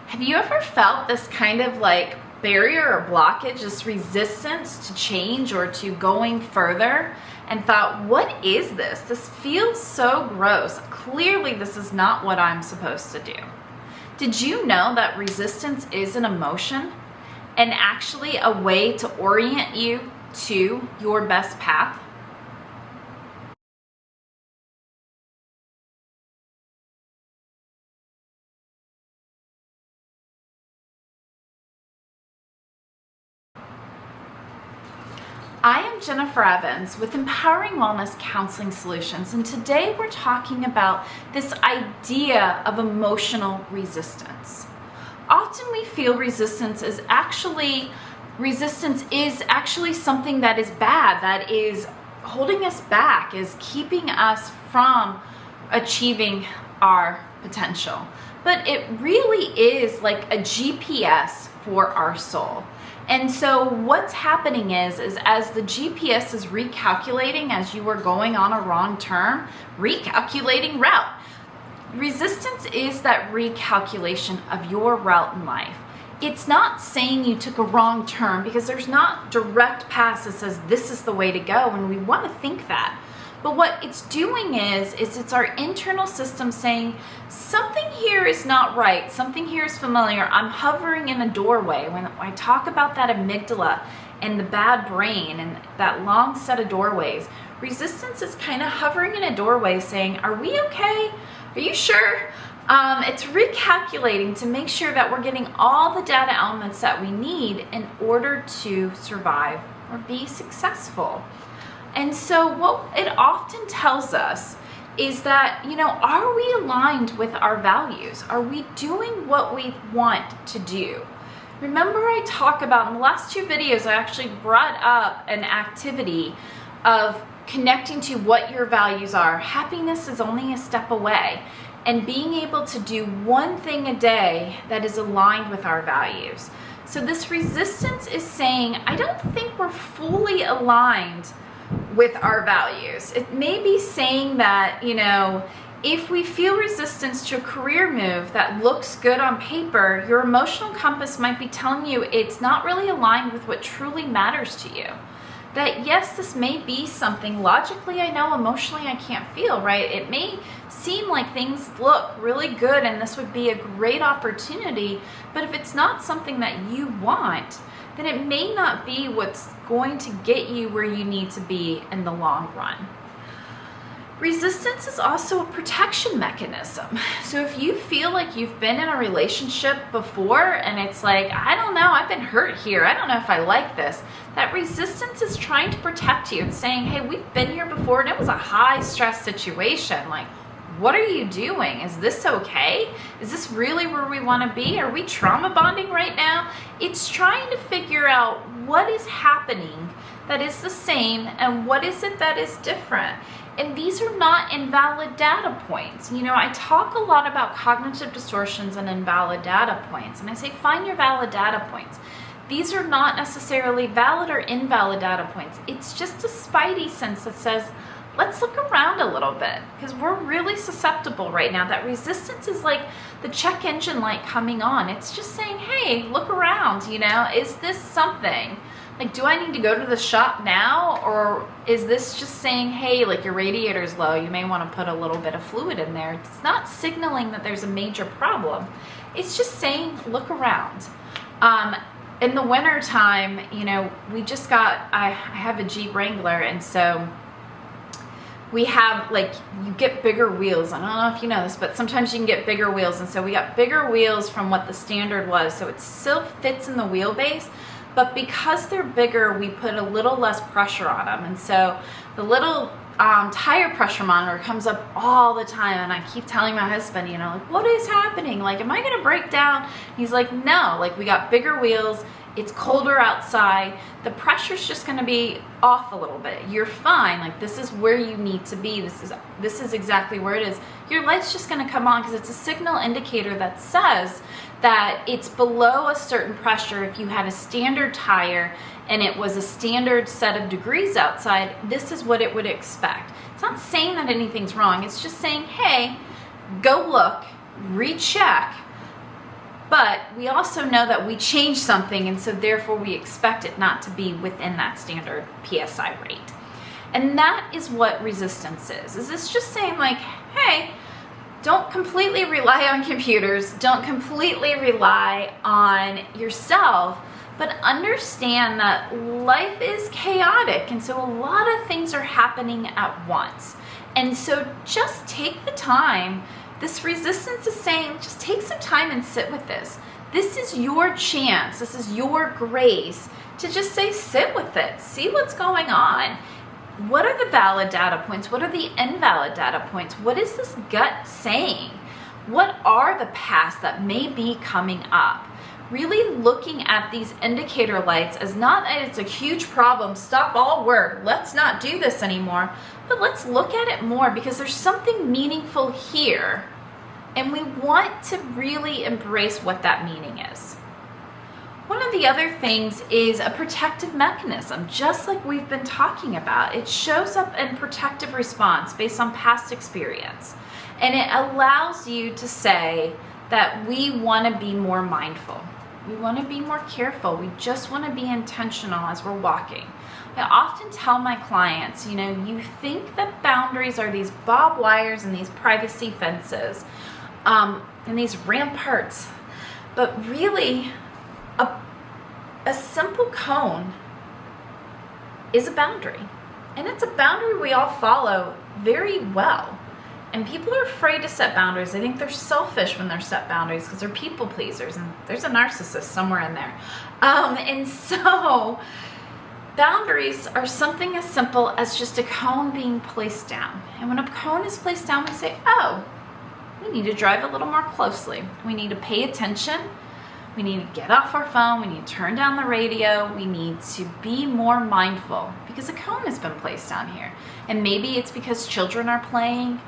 Have you ever felt this kind of like barrier or blockage, this resistance to change or to going further, and thought, what is this? This feels so gross. Clearly, this is not what I'm supposed to do. Did you know that resistance is an emotion and actually a way to orient you to your best path? I am Jennifer Evans with Empowering Wellness Counseling Solutions, and today we're talking about this idea of emotional resistance. Often we feel resistance is actually something that is bad, that is holding us back, is keeping us from achieving our potential. But it really is like a GPS for our soul. And so what's happening is as the GPS is recalculating, as you are going on a wrong turn, recalculating route. Resistance is that recalculation of your route in life. It's not saying you took a wrong turn, because there's not direct path that says this is the way to go, and we want to think that. But what it's doing is it's our internal system saying something here is not right, something here is familiar. I'm hovering in a doorway. When I talk about that amygdala and the bad brain and that long set of doorways, resistance is kind of hovering in a doorway saying, are we okay? Are you sure? It's recalculating to make sure that we're getting all the data elements that we need in order to survive or be successful. And so what it often tells us is that, are we aligned with our values? Are we doing what we want to do? Remember, I talk about in the last two videos, I actually brought up an activity of connecting to what your values are. Happiness is only a step away. And being able to do one thing a day that is aligned with our values. So this resistance is saying, I don't think we're fully aligned with our values. It may be saying that, if we feel resistance to a career move that looks good on paper, your emotional compass might be telling you it's not really aligned with what truly matters to you. That yes, this may be something logically I know, emotionally I can't feel, right? It may seem like things look really good and this would be a great opportunity, but if it's not something that you want, then it may not be what's going to get you where you need to be in the long run. Resistance is also a protection mechanism. So if you feel like you've been in a relationship before and it's like, I don't know, I've been hurt here, I don't know if I like this, that resistance is trying to protect you and saying, hey, we've been here before and it was a high stress situation. Like, what are you doing? Is this okay? Is this really where we want to be? Are we trauma bonding right now? It's trying to figure out what is happening that is the same and what is it that is different. And these are not invalid data points. I talk a lot about cognitive distortions and invalid data points. And I say, find your valid data points. These are not necessarily valid or invalid data points. It's just a spidey sense that says, let's look around a little bit, because we're really susceptible right now. That resistance is like the check engine light coming on. It's just saying, hey, look around, is this something? Like, do I need to go to the shop now? Or is this just saying, hey, like your radiator's low, you may want to put a little bit of fluid in there. It's not signaling that there's a major problem. It's just saying, look around. In the winter time, we just I have a Jeep Wrangler, and so we have, you get bigger wheels. I don't know if you know this, but sometimes you can get bigger wheels. And so we got bigger wheels from what the standard was. So it still fits in the wheelbase, but because they're bigger, we put a little less pressure on them. And so the little tire pressure monitor comes up all the time. And I keep telling my husband, what is happening? Like, am I going to break down? He's like, no, we got bigger wheels. It's colder outside. The pressure's just going to be off a little bit. You're fine. This is where you need to be. This is exactly where it is. Your light's just going to come on because it's a signal indicator that says that it's below a certain pressure. If you had a standard tire and it was a standard set of degrees outside, this is what it would expect. It's not saying that anything's wrong. It's just saying, hey, go look, recheck. but we also know that we change something, and so therefore we expect it not to be within that standard PSI rate. And that is what resistance is it's just saying like, hey, don't completely rely on computers, don't completely rely on yourself, but understand that life is chaotic, and so a lot of things are happening at once. And so just take the time. This resistance is saying, just take some time and sit with this. This is your chance, this is your grace to just say, sit with it, see what's going on. What are the valid data points? What are the invalid data points? What is this gut saying? What are the paths that may be coming up? Really looking at these indicator lights as not that it's a huge problem, stop all work, let's not do this anymore, but let's look at it more because there's something meaningful here, and we want to really embrace what that meaning is. One of the other things is a protective mechanism, just like we've been talking about. It shows up in protective response based on past experience, and it allows you to say that we want to be more mindful. We want to be more careful. We just want to be intentional as we're walking. I often tell my clients, you think that boundaries are these barbed wires and these privacy fences and these ramparts, but really a simple cone is a boundary. And it's a boundary we all follow very well. And people are afraid to set boundaries. They think they're selfish when they're set boundaries because they're people pleasers, and there's a narcissist somewhere in there. And so boundaries are something as simple as just a cone being placed down. And when a cone is placed down, we say, oh, we need to drive a little more closely. We need to pay attention. We need to get off our phone. We need to turn down the radio. We need to be more mindful because a cone has been placed down here. And maybe it's because children are playing.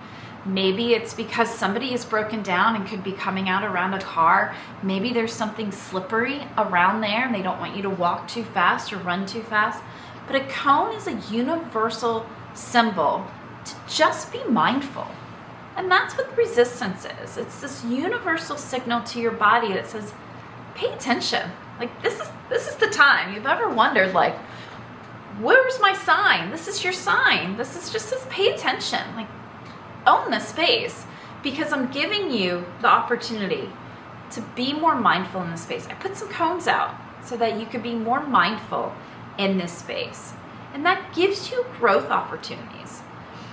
Maybe it's because somebody is broken down and could be coming out around a car. Maybe there's something slippery around there and they don't want you to walk too fast or run too fast. But a cone is a universal symbol to just be mindful. And that's what resistance is. It's this universal signal to your body that says, pay attention. Like this is the time. You've ever wondered, like, where's my sign? This is your sign. This is just says pay attention. Like, own the space because I'm giving you the opportunity to be more mindful in this space. I put some cones out so that you could be more mindful in this space. And that gives you growth opportunities.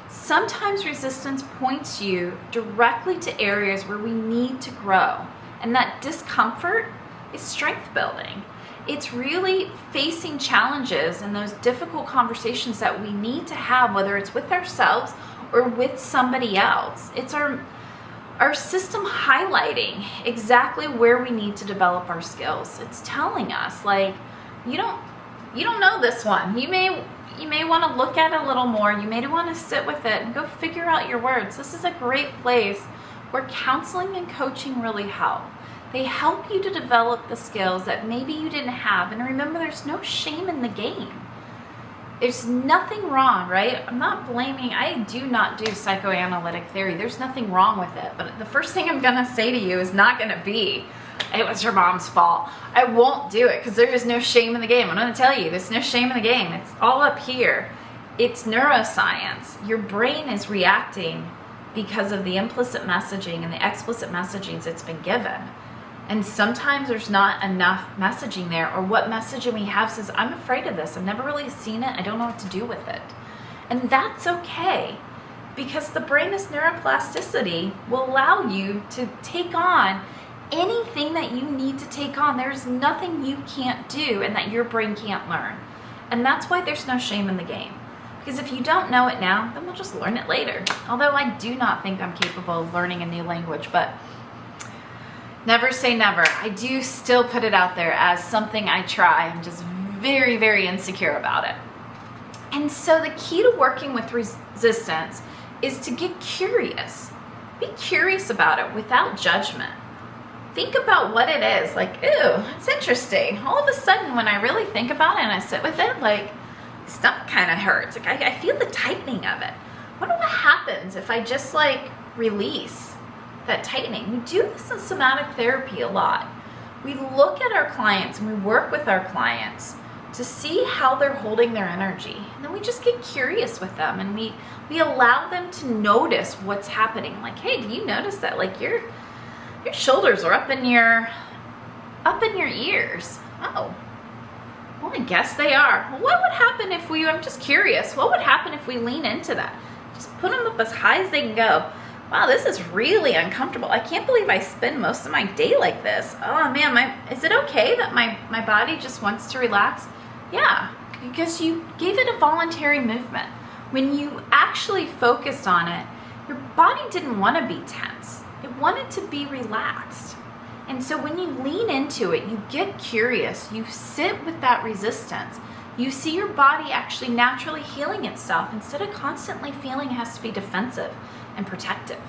Sometimes resistance points you directly to areas where we need to grow. And that discomfort is strength building. It's really facing challenges and those difficult conversations that we need to have, whether it's with ourselves or with somebody else. It's our system highlighting exactly where we need to develop our skills. It's telling us, like, you don't know this one. You may want to look at it a little more. You may want to sit with it and go figure out your words. This is a great place where counseling and coaching really help. They help you to develop the skills that maybe you didn't have. And remember, there's no shame in the game. There's nothing wrong, right? I'm not blaming. I do not do psychoanalytic theory. There's nothing wrong with it. But the first thing I'm going to say to you is not going to be, it was your mom's fault. I won't do it because there is no shame in the game. I'm going to tell you, there's no shame in the game. It's all up here. It's neuroscience. Your brain is reacting because of the implicit messaging and the explicit messagings it's been given. And sometimes there's not enough messaging there, or what messaging we have says, I'm afraid of this. I've never really seen it. I don't know what to do with it. And that's okay, because the brain's neuroplasticity will allow you to take on anything that you need to take on. There's nothing you can't do and that your brain can't learn. And that's why there's no shame in the game. Because if you don't know it now, then we'll just learn it later. Although I do not think I'm capable of learning a new language, but never say never. I do still put it out there as something I try. I'm just very, very insecure about it. And so the key to working with resistance is to get curious. Be curious about it without judgment. Think about what it is. Like, ooh, it's interesting. All of a sudden, when I really think about it and I sit with it, like, stomach kind of hurts. Like, I feel the tightening of it. What happens if I just, like, release that tightening? We do this in somatic therapy a lot. we look at our clients and we work with our clients to see how they're holding their energy. And then we just get curious with them, and we allow them to notice what's happening. Like, hey, do you notice that like your shoulders are up in your ears? Oh, well, I guess they are. Well, what would happen if I'm just curious, what would happen if we lean into that? Just put them up as high as they can go. Wow, this is really uncomfortable. I can't believe I spend most of my day like this. Oh man, is it okay that my body just wants to relax? Yeah, because you gave it a voluntary movement. When you actually focused on it, your body didn't want to be tense. It wanted to be relaxed. And so when you lean into it, you get curious, you sit with that resistance, you see your body actually naturally healing itself instead of constantly feeling it has to be defensive and protective.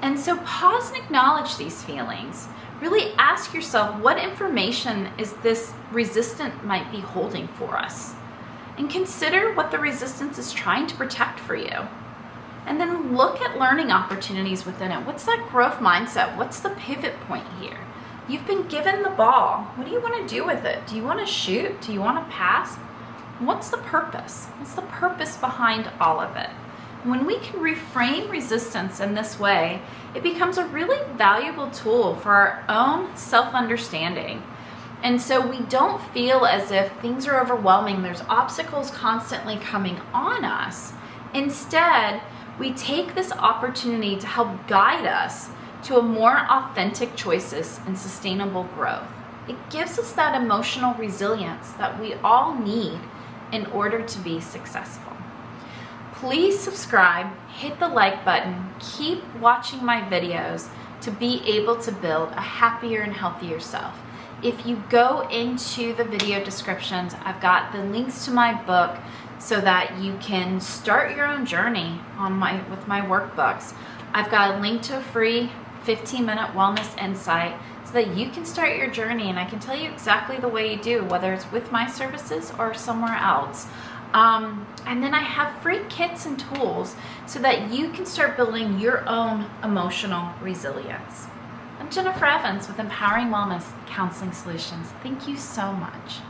And so pause and acknowledge these feelings. Really ask yourself, what information is this resistance might be holding for us? And consider what the resistance is trying to protect for you. And then look at learning opportunities within it. What's that growth mindset? What's the pivot point here? You've been given the ball. What do you want to do with it? Do you want to shoot? Do you want to pass? What's the purpose? What's the purpose behind all of it? When we can reframe resistance in this way, it becomes a really valuable tool for our own self-understanding. And so we don't feel as if things are overwhelming, there's obstacles constantly coming on us. Instead, we take this opportunity to help guide us to a more authentic choices and sustainable growth. It gives us that emotional resilience that we all need in order to be successful. Please subscribe, hit the like button, keep watching my videos to be able to build a happier and healthier self. If you go into the video descriptions, I've got the links to my book so that you can start your own journey with my workbooks. I've got a link to a free 15-minute wellness insight so that you can start your journey, and I can tell you exactly the way you do, whether it's with my services or somewhere else. And then I have free kits and tools so that you can start building your own emotional resilience. I'm Jennifer Evans with Empowering Wellness Counseling Solutions. Thank you so much.